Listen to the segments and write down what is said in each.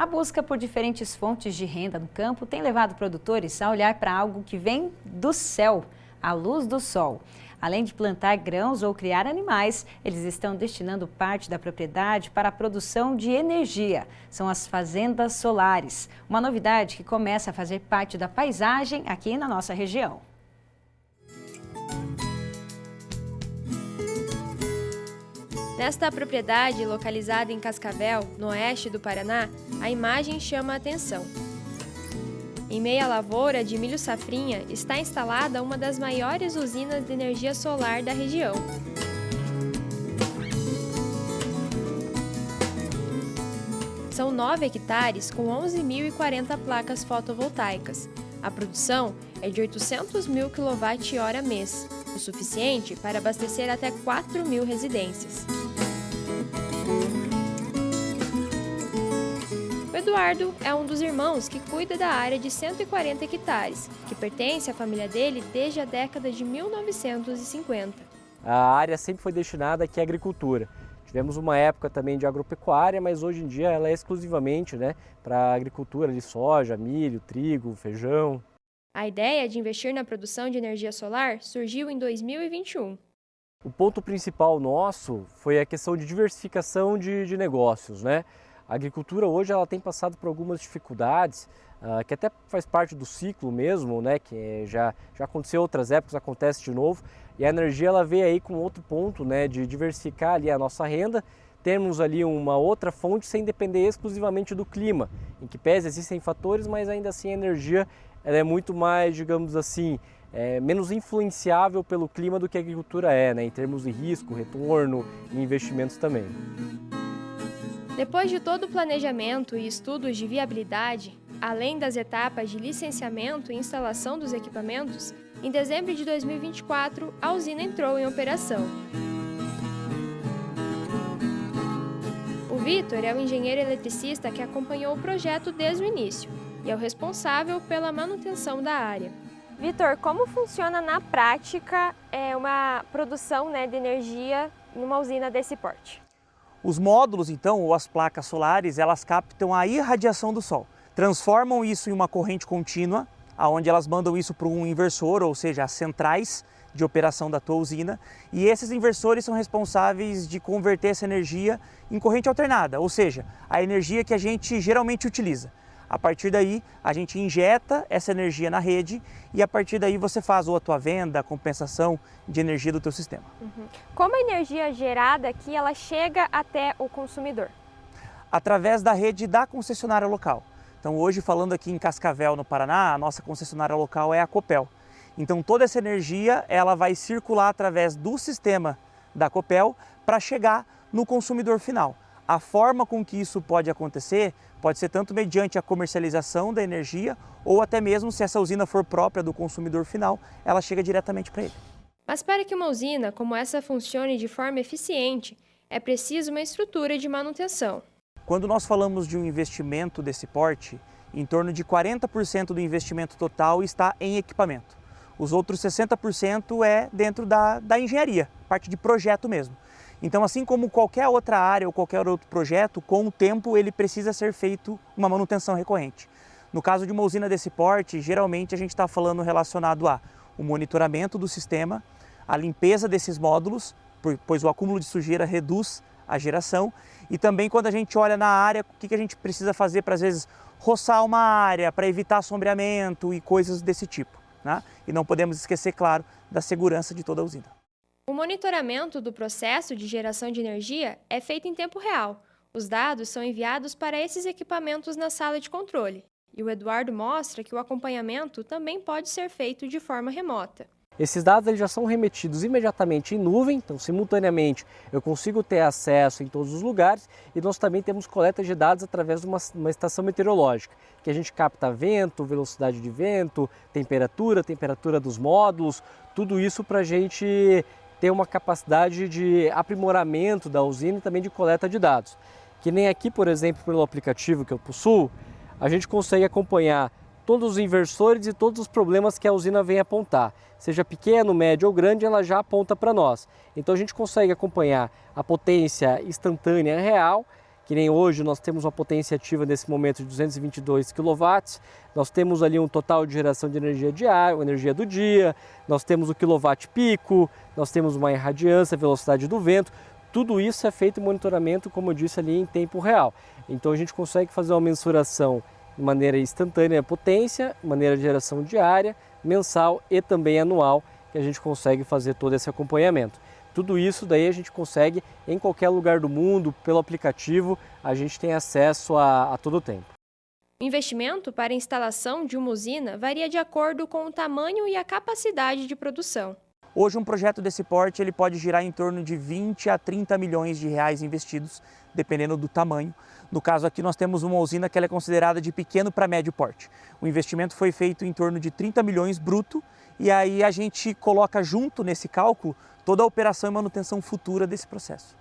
A busca por diferentes fontes de renda no campo tem levado produtores a olhar para algo que vem do céu, a luz do sol. Além de plantar grãos ou criar animais, eles estão destinando parte da propriedade para a produção de energia. São as fazendas solares, uma novidade que começa a fazer parte da paisagem aqui na nossa região. Nesta propriedade, localizada em Cascavel, no oeste do Paraná, a imagem chama a atenção. Em meia lavoura de milho safrinha está instalada uma das maiores usinas de energia solar da região. São 9 hectares com 11.040 placas fotovoltaicas. A produção é de 800 mil kWh mês, o suficiente para abastecer até 4.000 residências. O Eduardo é um dos irmãos que cuida da área de 140 hectares, que pertence à família dele desde a década de 1950. A área sempre foi destinada aqui à agricultura. Tivemos uma época também de agropecuária, mas hoje em dia ela é exclusivamente para a agricultura de soja, milho, trigo, feijão. A ideia de investir na produção de energia solar surgiu em 2021. O ponto principal nosso foi a questão de diversificação de negócios, né? A agricultura hoje ela tem passado por algumas dificuldades, que até faz parte do ciclo mesmo, né? Que já aconteceu em outras épocas, acontece de novo. E a energia ela veio aí com outro ponto, né? De diversificar ali a nossa renda, termos ali uma outra fonte sem depender exclusivamente do clima, em que pese existem fatores, mas ainda assim a energia ela é muito mais, digamos assim, menos influenciável pelo clima do que a agricultura né? Em termos de risco, retorno e investimentos também. Depois de todo o planejamento e estudos de viabilidade, além das etapas de licenciamento e instalação dos equipamentos, em dezembro de 2024, a usina entrou em operação. O Vitor é o engenheiro eletricista que acompanhou o projeto desde o início e é o responsável pela manutenção da área. Vitor, como funciona na prática uma produção de energia numa usina desse porte? Os módulos, então, ou as placas solares, elas captam a irradiação do Sol, transformam isso em uma corrente contínua, onde elas mandam isso para um inversor, ou seja, as centrais de operação da tua usina, e esses inversores são responsáveis de converter essa energia em corrente alternada, ou seja, a energia que a gente geralmente utiliza. A partir daí, a gente injeta essa energia na rede e a partir daí você faz ou a tua venda, a compensação de energia do teu sistema. Como a energia gerada aqui, ela chega até o consumidor? Através da rede da concessionária local. Então hoje, falando aqui em Cascavel, no Paraná, a nossa concessionária local é a Copel. Então toda essa energia ela vai circular através do sistema da Copel para chegar no consumidor final. A forma com que isso pode acontecer pode ser tanto mediante a comercialização da energia ou até mesmo se essa usina for própria do consumidor final, ela chega diretamente para ele. Mas para que uma usina como essa funcione de forma eficiente, é preciso uma estrutura de manutenção. Quando nós falamos de um investimento desse porte, em torno de 40% do investimento total está em equipamento. Os outros 60% é dentro da engenharia, parte de projeto mesmo. Então, assim como qualquer outra área ou qualquer outro projeto, com o tempo ele precisa ser feito uma manutenção recorrente. No caso de uma usina desse porte, geralmente a gente está falando relacionado a o monitoramento do sistema, a limpeza desses módulos, pois o acúmulo de sujeira reduz a geração, e também quando a gente olha na área, o que a gente precisa fazer para às vezes roçar uma área, para evitar sombreamento e coisas desse tipo, né? E não podemos esquecer, claro, da segurança de toda a usina. O monitoramento do processo de geração de energia é feito em tempo real. Os dados são enviados para esses equipamentos na sala de controle. E o Eduardo mostra que o acompanhamento também pode ser feito de forma remota. Esses dados eles já são remetidos imediatamente em nuvem, então simultaneamente eu consigo ter acesso em todos os lugares e nós também temos coleta de dados através de uma estação meteorológica, que a gente capta vento, velocidade de vento, temperatura dos módulos, tudo isso para a gente ter uma capacidade de aprimoramento da usina e também de coleta de dados. Que nem aqui, por exemplo, pelo aplicativo que eu possuo, a gente consegue acompanhar todos os inversores e todos os problemas que a usina vem apontar. Seja pequeno, médio ou grande, ela já aponta para nós. Então a gente consegue acompanhar a potência instantânea real, que nem hoje nós temos uma potência ativa nesse momento de 222 kW, nós temos ali um total de geração de energia diária, energia do dia, nós temos o quilowatt pico, nós temos uma irradiância, velocidade do vento, tudo isso é feito monitoramento, como eu disse ali, em tempo real. Então a gente consegue fazer uma mensuração de maneira instantânea da potência, maneira de geração diária, mensal e também anual, que a gente consegue fazer todo esse acompanhamento. Tudo isso daí a gente consegue em qualquer lugar do mundo, pelo aplicativo, a gente tem acesso a todo o tempo. O investimento para a instalação de uma usina varia de acordo com o tamanho e a capacidade de produção. Hoje um projeto desse porte ele pode girar em torno de 20 a 30 milhões de reais investidos, dependendo do tamanho. No caso aqui nós temos uma usina que ela é considerada de pequeno para médio porte. O investimento foi feito em torno de 30 milhões bruto e aí a gente coloca junto nesse cálculo toda a operação e manutenção futura desse processo.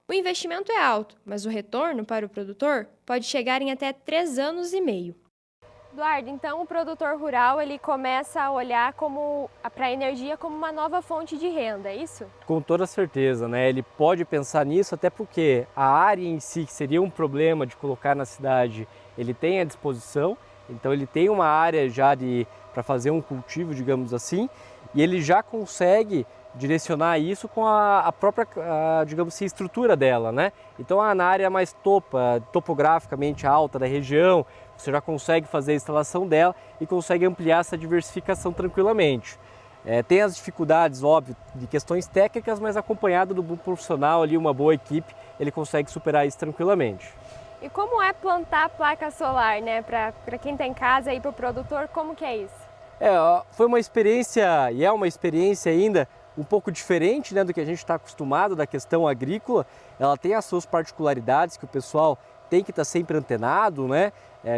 O investimento é alto, mas o retorno para o produtor pode chegar em até 3 anos e meio. Eduardo, então o produtor rural ele começa a olhar para a energia como uma nova fonte de renda, é isso? Com toda certeza, né? Ele pode pensar nisso até porque a área em si, que seria um problema de colocar na cidade, ele tem à disposição, então ele tem uma área já para fazer um cultivo, digamos assim, e ele já consegue direcionar isso com a própria, digamos assim, estrutura dela, né? Então na área mais topograficamente alta da região, você já consegue fazer a instalação dela e consegue ampliar essa diversificação tranquilamente. Tem as dificuldades, óbvio, de questões técnicas, mas acompanhado do bom profissional ali, uma boa equipe, ele consegue superar isso tranquilamente. E como é plantar placa solar, né? Para quem está em casa e para o produtor, como que é isso? Foi uma experiência, e é uma experiência ainda, um pouco diferente, né, do que a gente está acostumado da questão agrícola. Ela tem as suas particularidades que o pessoal tem que estar sempre antenado, né?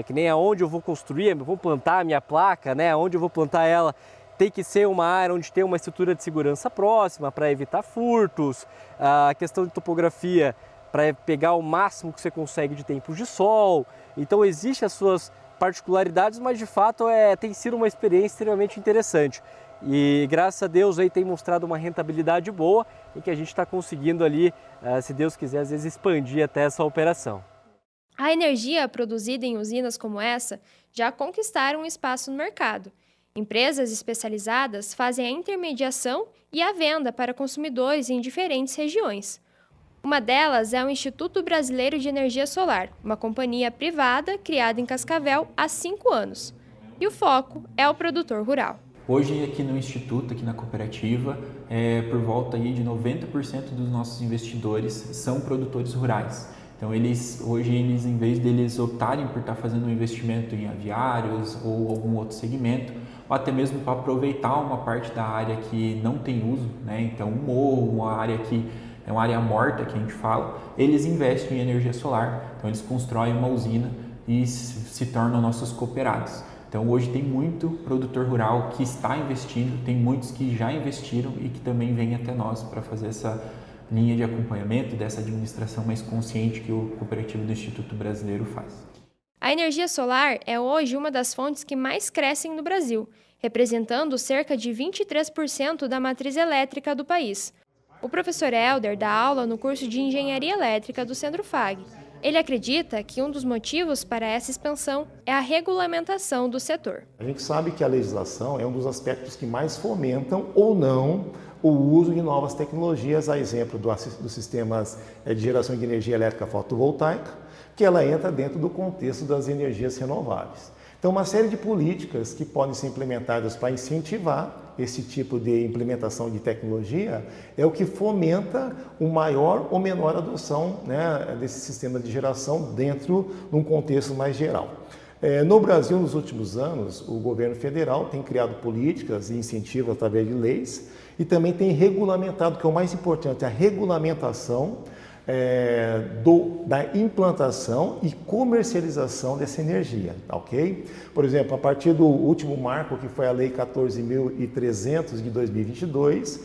Que nem aonde eu vou construir, vou plantar a minha placa, né? Aonde eu vou plantar ela tem que ser uma área onde tem uma estrutura de segurança próxima para evitar furtos, a questão de topografia para pegar o máximo que você consegue de tempos de sol. Então existem as suas particularidades, mas de fato tem sido uma experiência extremamente interessante. E graças a Deus aí tem mostrado uma rentabilidade boa e que a gente está conseguindo ali, se Deus quiser, às vezes expandir até essa operação. A energia produzida em usinas como essa já conquistaram um espaço no mercado. Empresas especializadas fazem a intermediação e a venda para consumidores em diferentes regiões. Uma delas é o Instituto Brasileiro de Energia Solar, uma companhia privada criada em Cascavel há 5 anos. E o foco é o produtor rural. Hoje aqui no Instituto, aqui na cooperativa, por volta aí de 90% dos nossos investidores são produtores rurais. Então hoje eles, em vez deles optarem por estar fazendo um investimento em aviários ou algum outro segmento, ou até mesmo para aproveitar uma parte da área que não tem uso, né? Então um morro, uma área que é uma área morta que a gente fala, eles investem em energia solar. Então eles constroem uma usina e se tornam nossos cooperados. Então hoje tem muito produtor rural que está investindo, tem muitos que já investiram e que também vêm até nós para fazer essa linha de acompanhamento dessa administração mais consciente que o cooperativo do Instituto Brasileiro faz. A energia solar é hoje uma das fontes que mais crescem no Brasil, representando cerca de 23% da matriz elétrica do país. O professor Helder dá aula no curso de Engenharia Elétrica do Centro-FAG. Ele acredita que um dos motivos para essa expansão é a regulamentação do setor. A gente sabe que a legislação é um dos aspectos que mais fomentam ou não o uso de novas tecnologias, a exemplo dos sistemas de geração de energia elétrica fotovoltaica, que ela entra dentro do contexto das energias renováveis. Então, uma série de políticas que podem ser implementadas para incentivar esse tipo de implementação de tecnologia é o que fomenta uma maior ou menor adoção, né, desse sistema de geração dentro de um contexto mais geral. No Brasil, nos últimos anos, o governo federal tem criado políticas e incentivos através de leis e também tem regulamentado, que é o mais importante, a regulamentação da implantação e comercialização dessa energia, ok? Por exemplo, a partir do último marco, que foi a Lei 14.300 de 2022,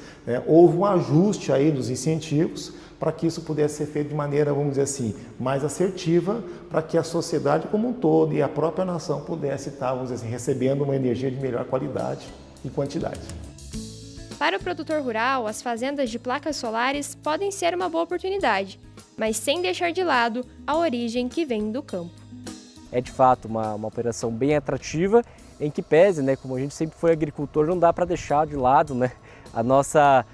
houve um ajuste aí dos incentivos para que isso pudesse ser feito de maneira, vamos dizer assim, mais assertiva, para que a sociedade como um todo e a própria nação pudesse estar, vamos dizer assim, recebendo uma energia de melhor qualidade e quantidade. Para o produtor rural, as fazendas de placas solares podem ser uma boa oportunidade. mas sem deixar de lado a origem que vem do campo. É de fato uma operação bem atrativa, em que pese, né, como a gente sempre foi agricultor, não dá para deixar de lado, né, a nossa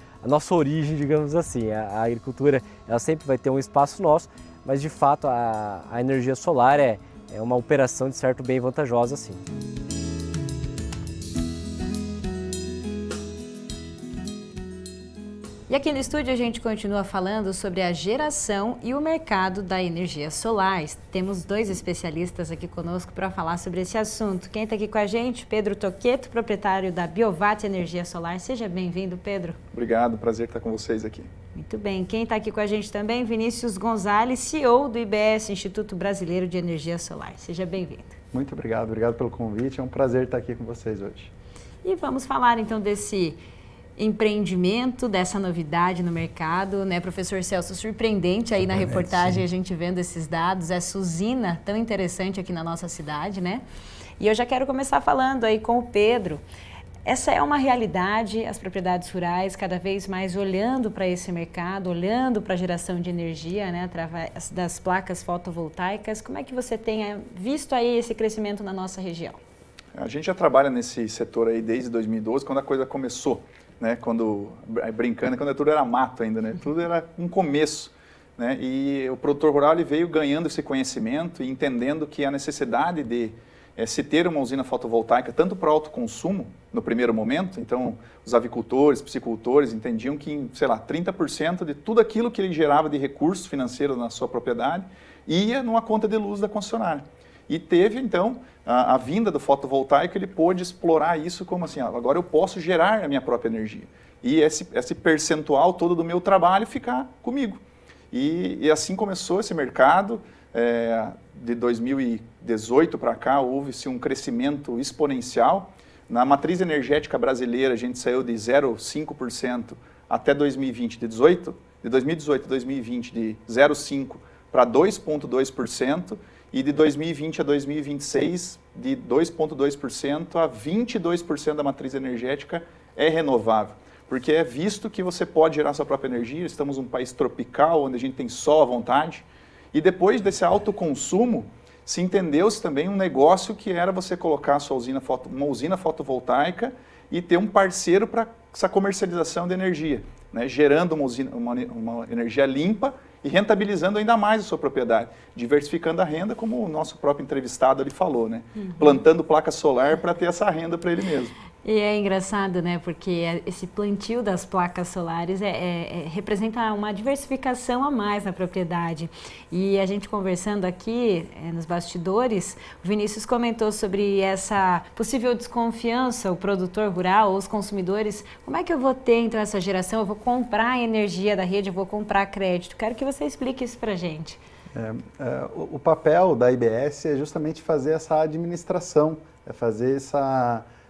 origem, digamos assim. A agricultura, ela sempre vai ter um espaço nosso, mas de fato a energia solar é uma operação de certo bem vantajosa, sim. E aqui no estúdio a gente continua falando sobre a geração e o mercado da energia solar. Temos 2 especialistas aqui conosco para falar sobre esse assunto. Quem está aqui com a gente? Pedro Toqueto, proprietário da Biowatt Energia Solar. Seja bem-vindo, Pedro. Obrigado, prazer estar com vocês aqui. Muito bem. Quem está aqui com a gente também? Vinícius Gonzalez, CEO do IBS, Instituto Brasileiro de Energia Solar. Seja bem-vindo. Muito obrigado pelo convite. É um prazer estar aqui com vocês hoje. E vamos falar então desse empreendimento, dessa novidade no mercado, né, professor Celso? Surpreendente aí na reportagem, sim, a gente vendo esses dados, essa usina tão interessante aqui na nossa cidade, né? E eu já quero começar falando aí com o Pedro. Essa é uma realidade, as propriedades rurais cada vez mais olhando para esse mercado, olhando para a geração de energia, né, através das placas fotovoltaicas. Como é que você tem visto aí esse crescimento na nossa região? A gente já trabalha nesse setor aí desde 2012, quando a coisa começou, né? Brincando, quando tudo era mato ainda, né? Tudo era um começo, né? E o produtor rural ele veio ganhando esse conhecimento e entendendo que a necessidade de se ter uma usina fotovoltaica, tanto para autoconsumo, no primeiro momento, então os avicultores, piscicultores entendiam que, sei lá, 30% de tudo aquilo que ele gerava de recursos financeiros na sua propriedade ia numa conta de luz da concessionária. E teve, então, a vinda do fotovoltaico, ele pôde explorar isso como assim, agora eu posso gerar a minha própria energia. E esse percentual todo do meu trabalho ficar comigo. E assim começou esse mercado. De 2018 para cá, houve-se um crescimento exponencial. Na matriz energética brasileira, a gente saiu de 0,5% até 2020, de 2018 a 2020, de 0,5% para 2,2%, e de 2020 a 2026, de 2,2% a 22% da matriz energética é renovável. Porque é visto que você pode gerar sua própria energia, estamos num país tropical, onde a gente tem sol à vontade, e depois desse autoconsumo, se entendeu-se também um negócio que era você colocar uma usina fotovoltaica e ter um parceiro para essa comercialização de energia, né? Gerando uma energia limpa e rentabilizando ainda mais a sua propriedade, diversificando a renda, como o nosso próprio entrevistado ali falou, né? Plantando placa solar para ter essa renda para ele mesmo. E é engraçado, né, porque esse plantio das placas solares representa uma diversificação a mais na propriedade. E a gente conversando aqui nos bastidores, o Vinícius comentou sobre essa possível desconfiança, o produtor rural ou os consumidores. Como é que eu vou ter então essa geração? Eu vou comprar energia da rede, eu vou comprar crédito. Quero que você explique isso para a gente. O papel da IBS é justamente fazer essa administração, é fazer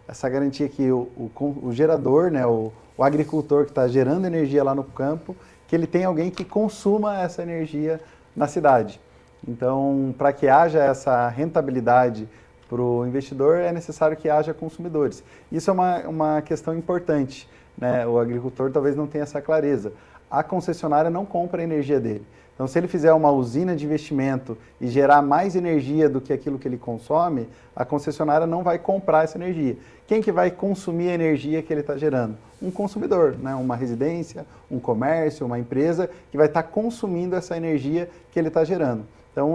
essa garantia que o gerador, né, o agricultor que está gerando energia lá no campo, que ele tem alguém que consuma essa energia na cidade. Então, para que haja essa rentabilidade para o investidor, é necessário que haja consumidores. Isso é uma questão importante, né? O agricultor talvez não tenha essa clareza. A concessionária não compra a energia dele. Então, se ele fizer uma usina de investimento e gerar mais energia do que aquilo que ele consome, a concessionária não vai comprar essa energia. Quem que vai consumir a energia que ele está gerando? Um consumidor, né? Uma residência, um comércio, uma empresa que vai estar consumindo essa energia que ele está gerando. Então,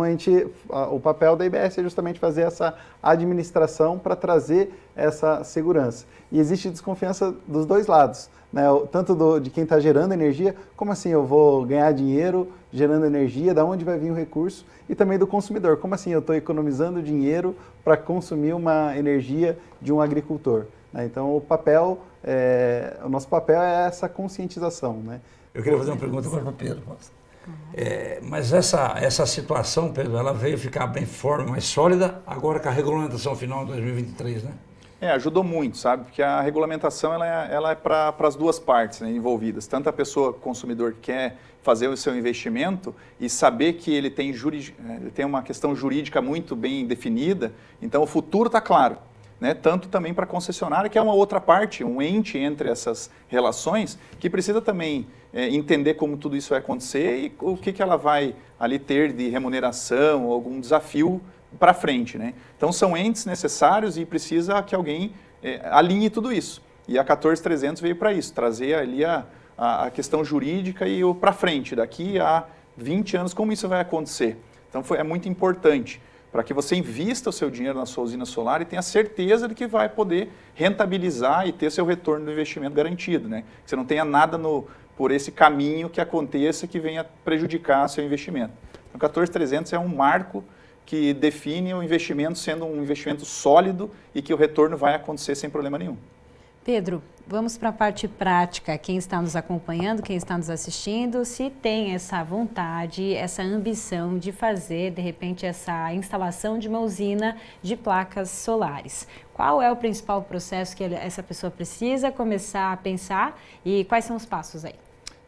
o papel da IBS é justamente fazer essa administração para trazer essa segurança. E existe desconfiança dos dois lados, né? Tanto de quem está gerando energia, como assim eu vou ganhar dinheiro gerando energia, da onde vai vir o recurso, e também do consumidor, como assim eu estou economizando dinheiro para consumir uma energia de um agricultor, né? Então, o nosso papel é essa conscientização, né? Eu queria fazer uma pergunta agora para o Pedro. Mas essa situação, Pedro, ela veio ficar bem forte, mais sólida, agora com a regulamentação final de 2023, né? Ajudou muito, sabe? Porque a regulamentação ela é para as duas partes, né, envolvidas. Tanto a pessoa consumidor que quer fazer o seu investimento e saber que ele tem uma questão jurídica muito bem definida, então o futuro está claro. né, tanto também para a concessionária, que é uma outra parte, um ente entre essas relações, que precisa também entender como tudo isso vai acontecer e o que ela vai ali ter de remuneração ou algum desafio para frente, né? Então são entes necessários e precisa que alguém alinhe tudo isso. E a 14300 veio para isso, trazer ali a questão jurídica e o para frente, daqui a 20 anos, como isso vai acontecer. Então é muito importante para que você invista o seu dinheiro na sua usina solar e tenha certeza de que vai poder rentabilizar e ter seu retorno do investimento garantido, né? Que você não tenha nada por esse caminho que aconteça que venha prejudicar seu investimento. Então 14300 é um marco que define o investimento sendo um investimento sólido e que o retorno vai acontecer sem problema nenhum. Pedro, vamos para a parte prática. Quem está nos acompanhando, quem está nos assistindo, se tem essa vontade, essa ambição de fazer, de repente, essa instalação de uma usina de placas solares. Qual é o principal processo que essa pessoa precisa começar a pensar e quais são os passos aí?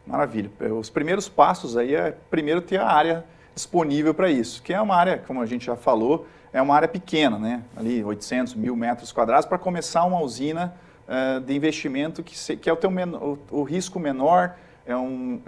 Maravilha. Os primeiros passos aí é, primeiro, ter a área disponível para isso, que é uma área, como a gente já falou, é uma área pequena, né? Ali 800, 1000 metros quadrados para começar uma usina de investimento que é o risco menor, é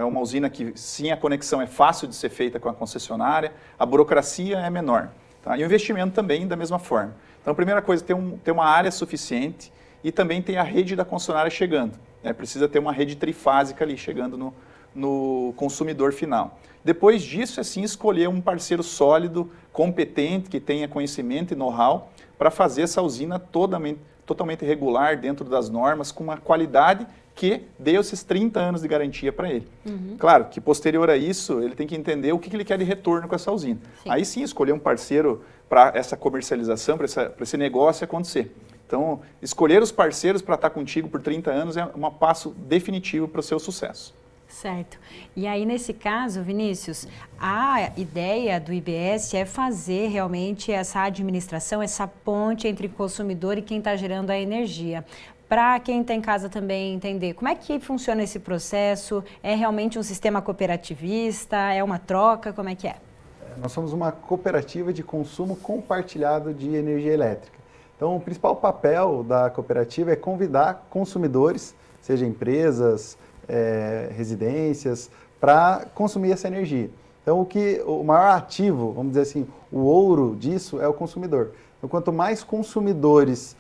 uma usina que sim, a conexão é fácil de ser feita com a concessionária, a burocracia é menor, tá? E o investimento também da mesma forma. Então a primeira coisa é ter uma área suficiente e também tem a rede da concessionária chegando, né? Precisa ter uma rede trifásica ali chegando no consumidor final. Depois disso é sim escolher um parceiro sólido, competente, que tenha conhecimento e know-how para fazer essa usina totalmente regular dentro das normas, com uma qualidade que dê esses 30 anos de garantia para ele. Uhum. Claro que posterior a isso, ele tem que entender o que ele quer de retorno com essa usina. Sim. Aí sim, escolher um parceiro para essa comercialização, para esse negócio acontecer. Então, escolher os parceiros para estar contigo por 30 anos é um passo definitivo para o seu sucesso. Certo. E aí, nesse caso, Vinícius, a ideia do IBS é fazer realmente essa administração, essa ponte entre o consumidor e quem está gerando a energia. Para quem está em casa também entender, como é que funciona esse processo? É realmente um sistema cooperativista? É uma troca? Como é que é? Nós somos uma cooperativa de consumo compartilhado de energia elétrica. Então, o principal papel da cooperativa é convidar consumidores, seja empresas, residências, para consumir essa energia. Então, o maior ativo, vamos dizer assim, o ouro disso é o consumidor. Então, quanto mais consumidores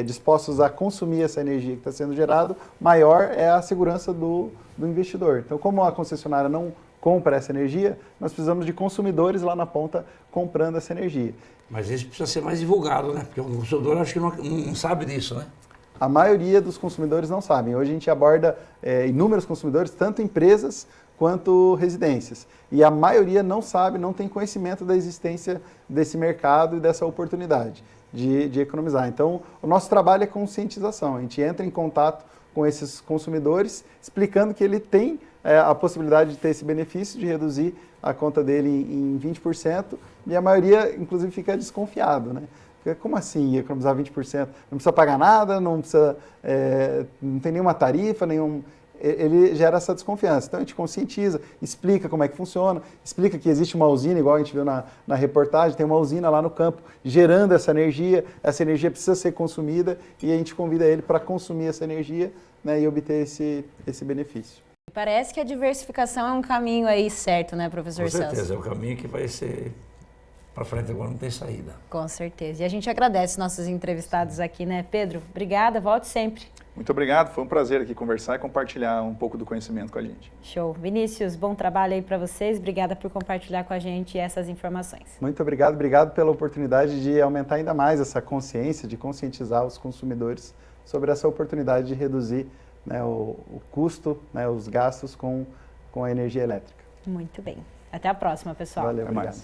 dispostos a consumir essa energia que está sendo gerada, maior é a segurança do investidor. Então, como a concessionária não compra essa energia, nós precisamos de consumidores lá na ponta comprando essa energia. Mas isso precisa ser mais divulgado, né? Porque o consumidor acho que não sabe disso, né? A maioria dos consumidores não sabem. Hoje a gente aborda inúmeros consumidores, tanto empresas quanto residências. E a maioria não sabe, não tem conhecimento da existência desse mercado e dessa oportunidade de economizar. Então, o nosso trabalho é conscientização. A gente entra em contato com esses consumidores, explicando que ele tem a possibilidade de ter esse benefício, de reduzir a conta dele em 20%, e a maioria, inclusive, fica desconfiado, né? Como assim economizar 20%? Não precisa pagar nada, não tem nenhuma tarifa, ele gera essa desconfiança. Então a gente conscientiza, explica como é que funciona, explica que existe uma usina, igual a gente viu na reportagem, tem uma usina lá no campo gerando essa energia precisa ser consumida e a gente convida ele para consumir essa energia, né, e obter esse benefício. Parece que a diversificação é um caminho aí certo, né, professor Celso? Com certeza, é o caminho que vai ser... Para frente agora não tem saída. Com certeza. E a gente agradece nossos entrevistados aqui, né, Pedro? Obrigada, volte sempre. Muito obrigado, foi um prazer aqui conversar e compartilhar um pouco do conhecimento com a gente. Show. Vinícius, bom trabalho aí para vocês. Obrigada por compartilhar com a gente essas informações. Muito obrigado pela oportunidade de aumentar ainda mais essa consciência, de conscientizar os consumidores sobre essa oportunidade de reduzir, né, o custo, né, os gastos com a energia elétrica. Muito bem. Até a próxima, pessoal. Valeu, obrigado.